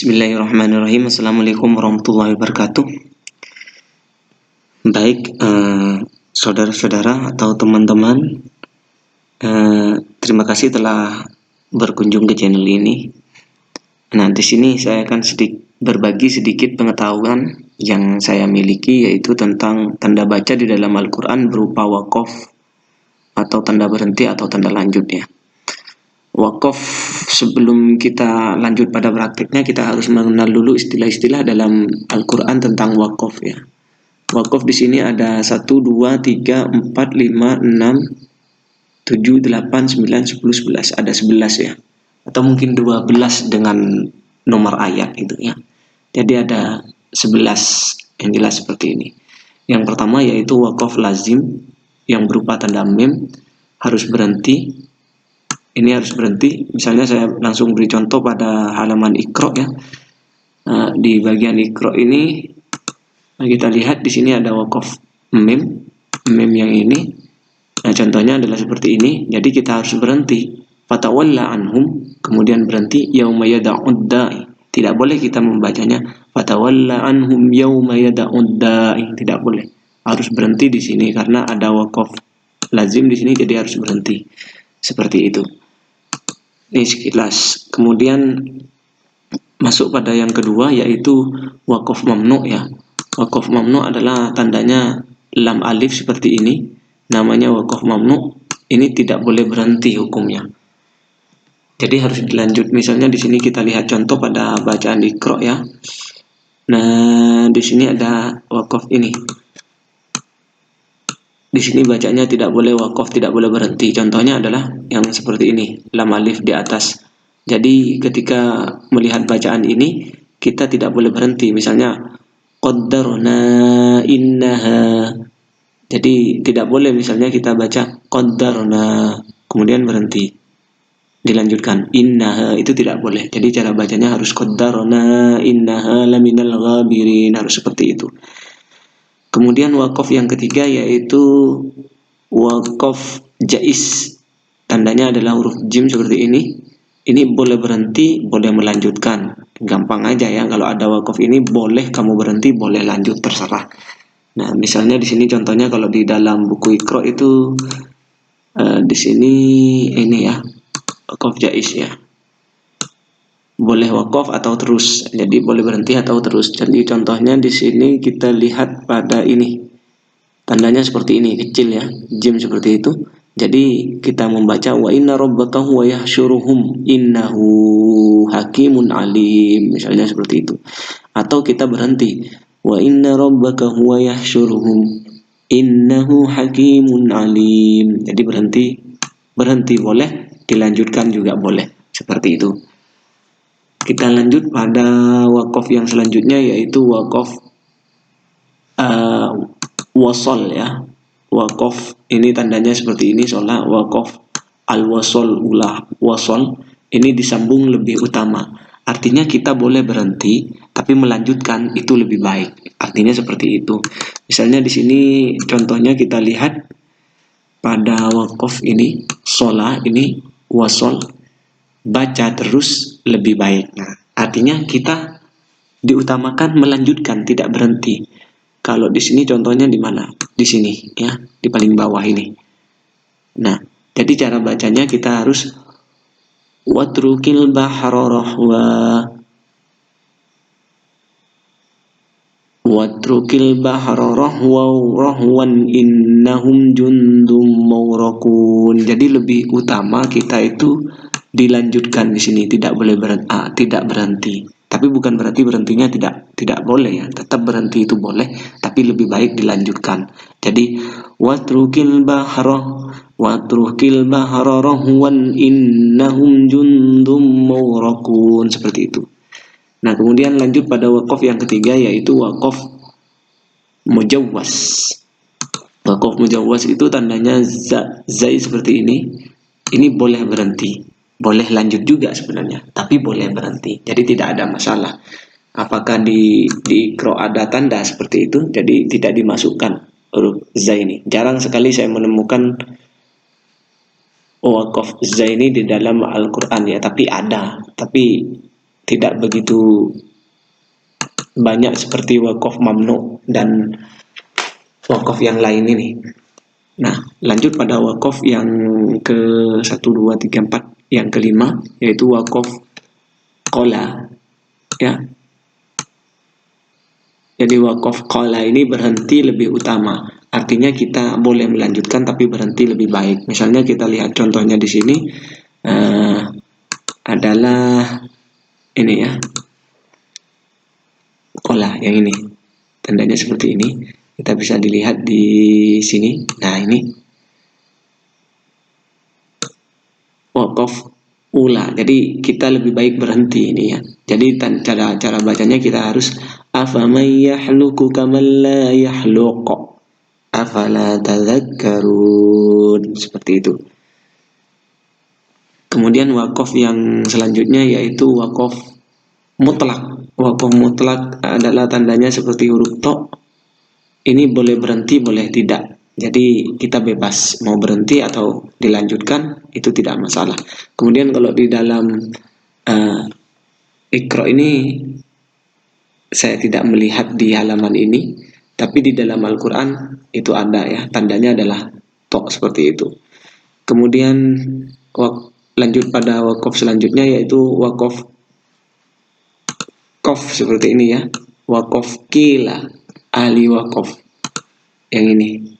Bismillahirrahmanirrahim. Assalamualaikum warahmatullahi wabarakatuh. Baik, saudara-saudara atau teman-teman, terima kasih telah berkunjung ke channel ini. Nah, di sini saya akan berbagi sedikit pengetahuan yang saya miliki, yaitu tentang tanda baca di dalam Al-Quran berupa waqaf atau tanda berhenti atau tanda lanjut ya. Waqaf, sebelum kita lanjut pada praktiknya, kita harus mengenal dulu istilah-istilah dalam Al-Quran tentang waqaf ya. Waqaf di sini ada 1, 2, 3, 4, 5, 6, 7, 8, 9, 10, 11. Ada 11 ya. Atau mungkin 12 dengan nomor ayat itu ya. Jadi ada 11 yang jelas seperti ini. Yang pertama yaitu waqaf lazim yang berupa tanda mim, harus berhenti. Ini harus berhenti. Misalnya saya langsung beri contoh pada halaman Iqra ya. Nah, di bagian Iqra ini kita lihat di sini ada waqaf mim yang ini. Nah, contohnya adalah seperti ini. Jadi kita harus berhenti. Fatawalla anhum, kemudian berhenti. Yauma yada'ud da'i. Tidak boleh kita membacanya fatawalla anhum yauma yada'ud da'i. Tidak boleh. Harus berhenti di sini karena ada waqaf lazim di sini, jadi harus berhenti. Seperti itu. Ini sekilas. Kemudian masuk pada yang kedua yaitu waqaf mamnu ya. Waqaf mamnu adalah tandanya lam alif seperti ini. Namanya waqaf mamnu. Ini tidak boleh berhenti hukumnya. Jadi harus dilanjut. Misalnya di sini kita lihat contoh pada bacaan Iqra ya. Nah, di sini ada waqaf ini. Di sini bacanya tidak boleh waqaf, tidak boleh berhenti. Contohnya adalah yang seperti ini, lam alif di atas. Jadi ketika melihat bacaan ini, kita tidak boleh berhenti. Misalnya qaddarna innaha. Jadi tidak boleh misalnya kita baca qaddarna kemudian berhenti. Dilanjutkan innaha, itu tidak boleh. Jadi cara bacanya harus qaddarna innaha laminal ghabirin, harus seperti itu. Kemudian waqaf yang ketiga yaitu waqaf jaiz. Tandanya adalah huruf jim seperti ini. Ini boleh berhenti, boleh melanjutkan. Gampang aja ya, kalau ada waqaf ini boleh kamu berhenti, boleh lanjut, terserah. Nah, misalnya di sini contohnya kalau di dalam buku Iqra itu di sini ini ya, waqaf jaiz ya. Boleh waqaf atau terus, jadi boleh berhenti atau terus. Jadi contohnya di sini kita lihat pada ini, tandanya seperti ini, kecil ya, jim seperti itu. Jadi kita membaca wa inna rabbaka huwa yahsyuruhum innahu hakimun alim, misalnya seperti itu. Atau kita berhenti wa inna rabbaka huwa yahsyuruhum innahu hakimun alim. Jadi berhenti boleh, dilanjutkan juga boleh, seperti itu. Kita lanjut pada waqaf yang selanjutnya yaitu waqaf wasol ya. Waqaf ini tandanya seperti ini, soalnya waqaf al-wasol ulah wasol ini disambung lebih utama. Artinya kita boleh berhenti tapi melanjutkan itu lebih baik. Artinya seperti itu. Misalnya di sini contohnya kita lihat pada waqaf ini sola ini wasol, baca terus lebih baik. Nah, artinya kita diutamakan melanjutkan, tidak berhenti. Kalau di sini contohnya di mana? Di sini ya, di paling bawah ini. Nah, jadi cara bacanya kita harus watrukil bahra rahwa. Watrukil bahra rahwan innahum jundum mawrakun. Jadi lebih utama kita itu dilanjutkan di sini, tidak boleh tidak berhenti. Tapi bukan berarti berhentinya tidak boleh ya, tetap berhenti itu boleh, tapi lebih baik dilanjutkan. Jadi watrukil bahra rahwan innahum jundum mawrakun, seperti itu. Nah, kemudian lanjut pada waqaf yang ketiga yaitu waqaf mujawwas. Waqaf mujawwas itu tandanya zai seperti ini. Ini boleh berhenti, boleh lanjut juga sebenarnya, tapi boleh berhenti. Jadi tidak ada masalah. Apakah di Iqra ada tanda seperti itu, jadi tidak dimasukkan huruf zai ini. Jarang sekali saya menemukan waqaf zai ini di dalam Al-Quran ya, tapi ada. Tapi tidak begitu banyak seperti wakaf mamnu dan wakaf yang lain ini. Nah, lanjut pada wakaf yang ke 1, 2, 3, 4, yang kelima, yaitu wakaf qala. Ya. Jadi wakaf qala ini berhenti lebih utama. Artinya kita boleh melanjutkan tapi berhenti lebih baik. Misalnya kita lihat contohnya di sini adalah ini ya. Qala yang ini. Tandanya seperti ini. Kita bisa dilihat di sini. Nah, ini wakaf ula. Jadi kita lebih baik berhenti ini ya. Jadi cara bacanya kita harus afaman yahluku kaman la yahluq. Afala tadhakkarun. Seperti itu. Kemudian wakaf yang selanjutnya yaitu wakaf mutlak. Wakaf mutlak adalah tandanya seperti huruf to. Ini boleh berhenti, boleh tidak. Jadi kita bebas mau berhenti atau dilanjutkan, itu tidak masalah. Kemudian kalau di dalam Iqra ini saya tidak melihat di halaman ini, tapi di dalam Al-Quran itu ada ya, tandanya adalah to seperti itu. Kemudian lanjut pada wakaf selanjutnya yaitu wakaf qaf seperti ini ya. Wakaf kila, ahli wakaf yang ini.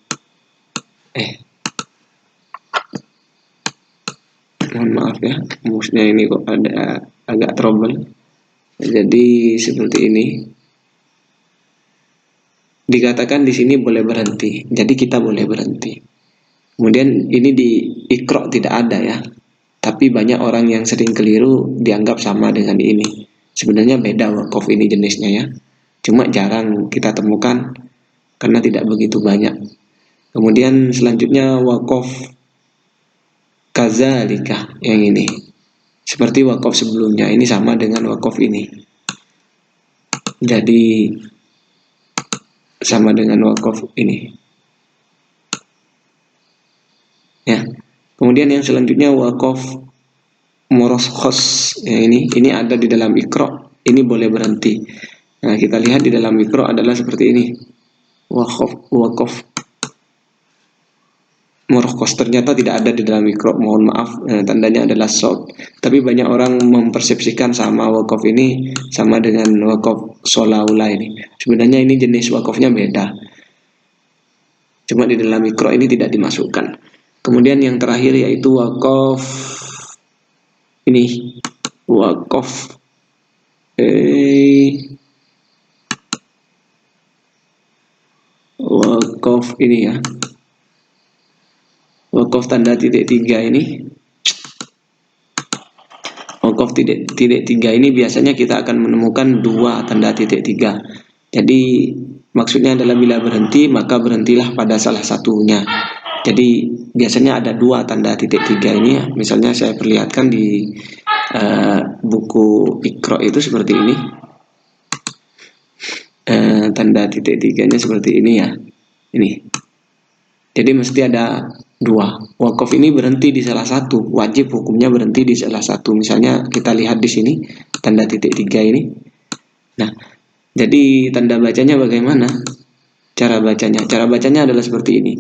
Mohon maaf ya, mouse-nya ini kok ada agak trouble. Jadi seperti ini. Dikatakan di sini boleh berhenti. Jadi kita boleh berhenti. Kemudian ini di Iqra tidak ada ya. Tapi banyak orang yang sering keliru dianggap sama dengan ini. Sebenarnya beda wakaf ini jenisnya ya. Cuma jarang kita temukan karena tidak begitu banyak. Kemudian selanjutnya wakaf kazalika yang ini. Seperti wakaf sebelumnya, ini sama dengan wakaf ini. Jadi sama dengan wakaf ini. Ya. Kemudian yang selanjutnya wakaf murakhas. Ya, ini ada di dalam Iqra. Ini boleh berhenti. Nah, kita lihat di dalam Iqra adalah seperti ini. Wakaf murakhas ternyata tidak ada di dalam Iqra. Mohon maaf, tandanya adalah short. Tapi banyak orang mempersepsikan sama wakaf ini sama dengan wakaf sholaula ini. Sebenarnya ini jenis wakafnya beda. Cuma di dalam Iqra ini tidak dimasukkan. Kemudian yang terakhir yaitu wakaf ini. Wakaf wakaf ini ya. Wakaf tanda titik 3 ini. Wakaf titik 3 ini biasanya kita akan menemukan 2 tanda titik 3. Jadi maksudnya adalah bila berhenti maka berhentilah pada salah satunya. Jadi biasanya ada 2 tanda titik 3 ini ya. Misalnya saya perlihatkan di buku Iqra itu seperti ini. Tanda titik 3-nya seperti ini ya. Ini. Jadi mesti ada 2. Wakaf ini berhenti di salah satu. Wajib hukumnya berhenti di salah satu. Misalnya kita lihat di sini tanda titik 3 ini. Nah, jadi tanda bacanya bagaimana? Cara bacanya adalah seperti ini.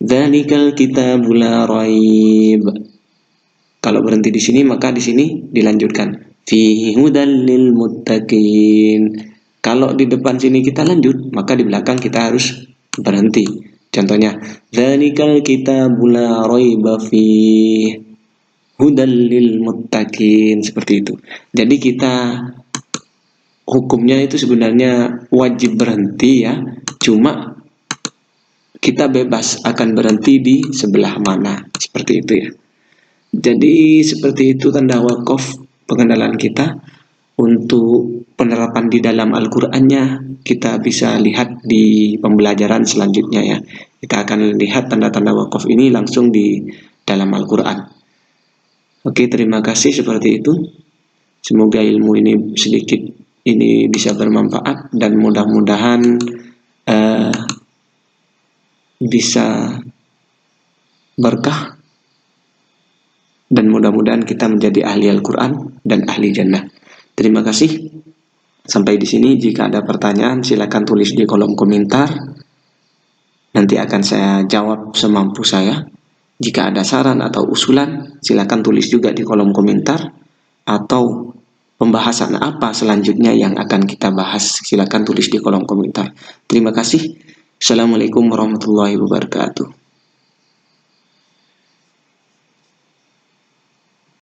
Dzalikal kitabul la raib. Kalau berhenti di sini maka di sini dilanjutkan. Fihi hudal lil muttaqin. Kalau di depan sini kita lanjut, maka di belakang kita harus berhenti. Contohnya, dzalikal kitabul la raiba fihi hudal lil muttaqin, seperti itu. Jadi kita hukumnya itu sebenarnya wajib berhenti ya. Cuma kita bebas akan berhenti di sebelah mana. Seperti itu ya. Jadi seperti itu tanda wakaf pengenalan kita. Untuk penerapan di dalam Al-Qur'annya kita bisa lihat di pembelajaran selanjutnya ya. Kita akan lihat tanda-tanda wakaf ini langsung di dalam Al-Qur'an. Oke, terima kasih seperti itu. Semoga ilmu ini sedikit ini bisa bermanfaat dan mudah-mudahan bisa berkah. Dan mudah-mudahan kita menjadi ahli Al-Quran dan ahli jannah. Terima kasih. Sampai di sini. Jika ada pertanyaan silakan tulis di kolom komentar. Nanti akan saya jawab semampu saya. Jika ada saran atau usulan silakan tulis juga di kolom komentar. Atau pembahasan apa selanjutnya yang akan kita bahas, silakan tulis di kolom komentar. Terima kasih. Assalamualaikum warahmatullahi wabarakatuh.